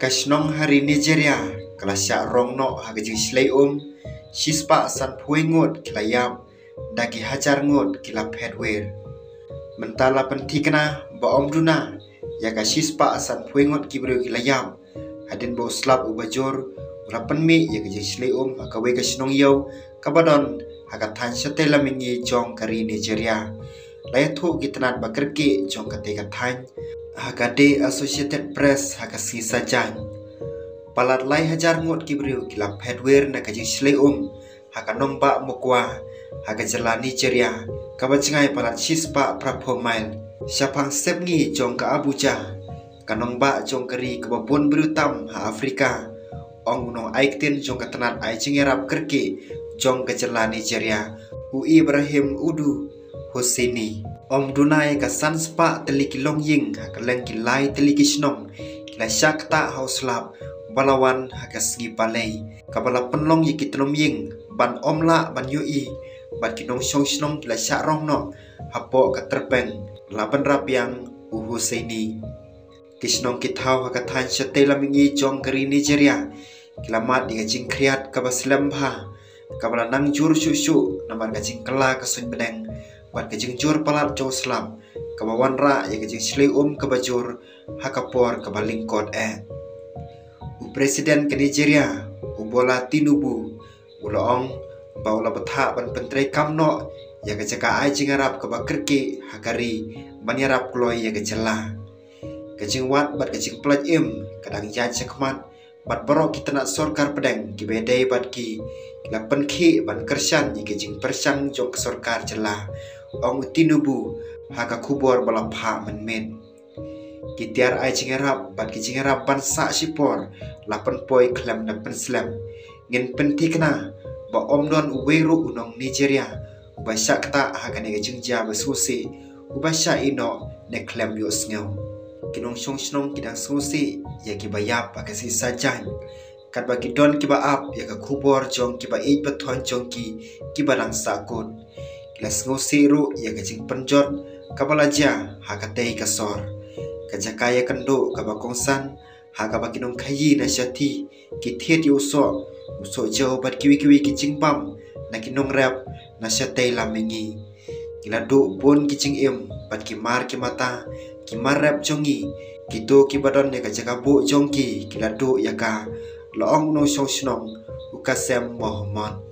Kasnong hari Nigeria kelasya rong no hagajing slay shispa san pui ngut kilayam dagi hajar ngut kila pedwer mentala pentikna ba omduna yaga shispa san pui ngut kibru kilayam hadin bo slap ubajur ulapan mi yaga jing slay hagawe kasnong yau kabadon hagatan satela mingi jong kari Nigeria layathu gitnat bakerki jong kate katany Hagade Associated Press hakasi sajang palat lai hajar ngut kibriu kila pedwer na kajing slay hakanong ba mukwa hagajala Nigeria kabacengai palat shispa prapo mail syapang sepngi jong ka Abuja kanong ba jong kari kabapun berutam ha Afrika ong unong aiktin jong katanat ai cingerap kerki jong kajala Nigeria Ibrahim Udu Husseini Om Dunai ka sanspa teliki longying hakaleng kilai teliki snong kila syakta hauslap balawan hagasgi balai kabala penlong yikitlom ying ban omla ban yui ban kinong syong snong kila syakrong no hapo katerpeng laban rapiang Husseini kisnong kithau hakatan syatela mingi jong kari Nigeria kila mat di gajing kriat kabaslembha kabala nang jur susu naman gajing kela kasun beneng bat kajing jur palat jauh selam kabawan ra ya kajing slay kabajur hakapor kabalingkot Presiden ke Nigeria Bola Tinubu ulaong baula betha ban pentrai kamno ya kajaka ai jingarap kabakerki hakari banyarap kloy ya kajela kajing wat bat kajing plat kadang yan sekmat bat borok kita nak sorkar pedang ki bedai bat ki lapan ki ban kersan ya kajing persang jong sorkar jela Ong Tinubu haka kubor bala pha men kitiar ai cingerap bat ki cingerap ban sa sipor lapan poi klam na penslam ngin pentikna ba omdon uweru unong Nigeria ubasya kta haka ne jingja basusi ubasya ino ne klam yo sngaw kinong shong snong kidang susi ya ki bayap akasi sajan kat bagi don ki ba ap ya ka kubor jong ki ba 8 bathon jong ki barang sakun Las ngosiru ya kajing penjot kabalaja hakatei kasor kajakaya kendo kabakongsan hakabakinong kayi na syati kithet yuso uso jauh bat kiwi kicing pam na kinong rap na syatei lamengi kila do bon kicing bat kimar kimata kimar rap jongi kito kibadon ne kajakabu jongki kila do yaka loong no shong snong ukasem Muhammad